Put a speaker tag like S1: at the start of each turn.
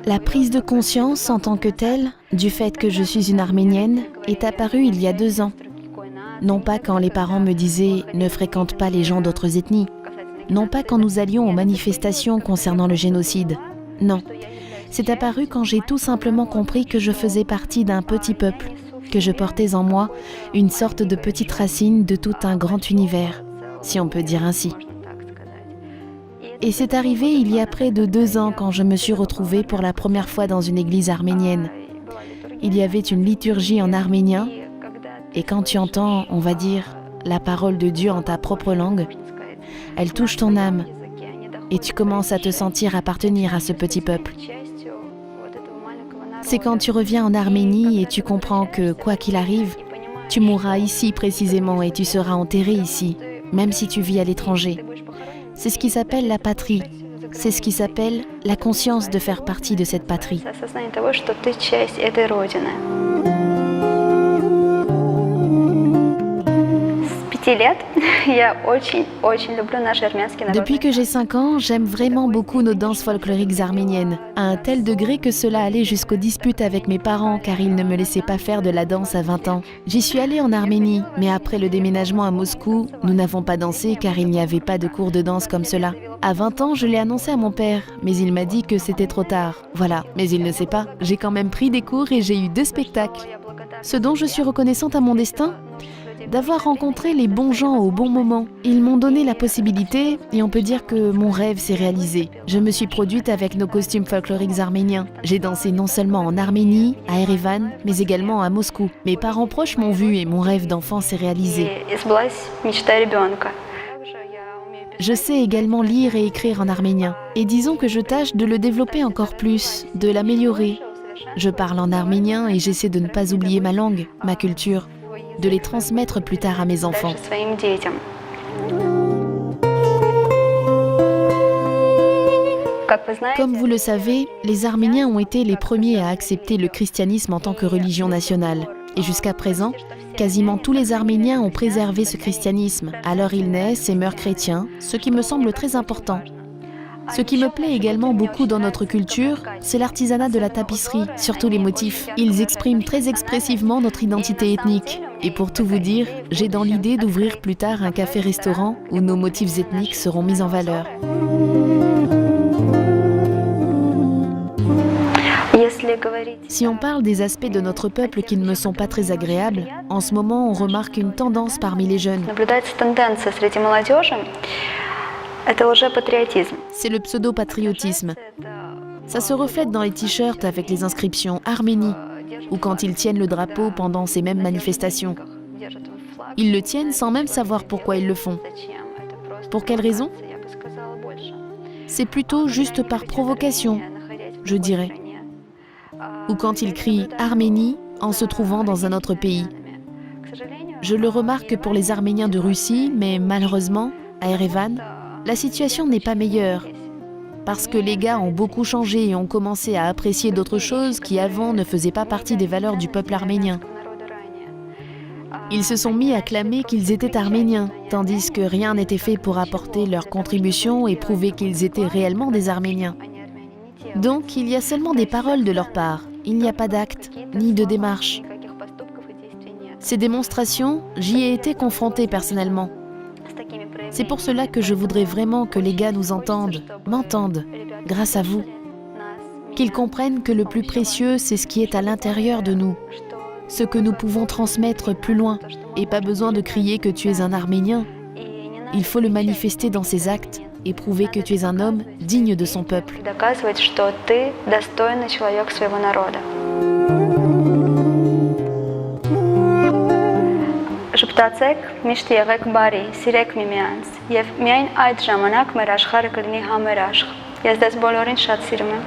S1: La prise de conscience en tant que telle, du fait que je suis une Arménienne, est apparue il y a 2 ans. Non pas quand les parents me disaient « ne fréquente pas les gens d'autres ethnies », non pas quand nous allions aux manifestations concernant le génocide. Non, c'est apparu quand j'ai tout simplement compris que je faisais partie d'un petit peuple, que je portais en moi une sorte de petite racine de tout un grand univers, si on peut dire ainsi. Et c'est arrivé il y a près de 2 ans quand je me suis retrouvée pour la première fois dans une église arménienne. Il y avait une liturgie en arménien, et quand tu entends, on va dire, la parole de Dieu en ta propre langue, elle touche ton âme, et tu commences à te sentir appartenir à ce petit peuple. C'est quand tu reviens en Arménie et tu comprends que, quoi qu'il arrive, tu mourras ici précisément et tu seras enterré ici, même si tu vis à l'étranger. C'est ce qui s'appelle la patrie. C'est ce qui s'appelle la conscience de faire partie de cette patrie. Depuis que j'ai 5 ans, j'aime vraiment beaucoup nos danses folkloriques arméniennes, à un tel degré que cela allait jusqu'aux disputes avec mes parents car ils ne me laissaient pas faire de la danse à 20 ans. J'y suis allée en Arménie, mais après le déménagement à Moscou, nous n'avons pas dansé car il n'y avait pas de cours de danse comme cela. À 20 ans, je l'ai annoncé à mon père, mais il m'a dit que c'était trop tard. Voilà, mais il ne sait pas, j'ai quand même pris des cours et j'ai eu 2 spectacles. Ce dont je suis reconnaissante à mon destin, d'avoir rencontré les bons gens au bon moment. Ils m'ont donné la possibilité et on peut dire que mon rêve s'est réalisé. Je me suis produite avec nos costumes folkloriques arméniens. J'ai dansé non seulement en Arménie, à Erevan, mais également à Moscou. Mes parents proches m'ont vu et mon rêve d'enfant s'est réalisé. Je sais également lire et écrire en arménien. Et disons que je tâche de le développer encore plus, de l'améliorer. Je parle en arménien et j'essaie de ne pas oublier ma langue, ma culture, de les transmettre plus tard à mes enfants. Comme vous le savez, les Arméniens ont été les premiers à accepter le christianisme en tant que religion nationale. Et jusqu'à présent, quasiment tous les Arméniens ont préservé ce christianisme. Alors ils naissent et meurent chrétiens, ce qui me semble très important. Ce qui me plaît également beaucoup dans notre culture, c'est l'artisanat de la tapisserie, surtout les motifs. Ils expriment très expressivement notre identité ethnique. Et pour tout vous dire, j'ai dans l'idée d'ouvrir plus tard un café-restaurant où nos motifs ethniques seront mis en valeur. Si on parle des aspects de notre peuple qui ne me sont pas très agréables, en ce moment on remarque une tendance parmi les jeunes. C'est le pseudo-patriotisme. Ça se reflète dans les t-shirts avec les inscriptions Arménie, ou quand ils tiennent le drapeau pendant ces mêmes manifestations. Ils le tiennent sans même savoir pourquoi ils le font. Pour quelle raison? C'est plutôt juste par provocation, je dirais. Ou quand ils crient Arménie en se trouvant dans un autre pays. Je le remarque pour les Arméniens de Russie, mais malheureusement, à Erevan, la situation n'est pas meilleure, parce que les gars ont beaucoup changé et ont commencé à apprécier d'autres choses qui avant ne faisaient pas partie des valeurs du peuple arménien. Ils se sont mis à clamer qu'ils étaient arméniens, tandis que rien n'était fait pour apporter leur contribution et prouver qu'ils étaient réellement des Arméniens. Donc il y a seulement des paroles de leur part, il n'y a pas d'actes, ni de démarche. Ces démonstrations, j'y ai été confrontée personnellement. C'est pour cela que je voudrais vraiment que les gars nous entendent, m'entendent, grâce à vous. Qu'ils comprennent que le plus précieux, c'est ce qui est à l'intérieur de nous, ce que nous pouvons transmettre plus loin, et pas besoin de crier que tu es un Arménien. Il faut le manifester dans ses actes et prouver que tu es un homme digne de son peuple.
S2: Շփտացեք, միշտ եղեք բարի, սիրեք միմյանց, եւ միայն այդ ժամանակ մեր աշխարհը կլինի համերաշխ։ Ես դες բոլորին շատ սիրում եմ։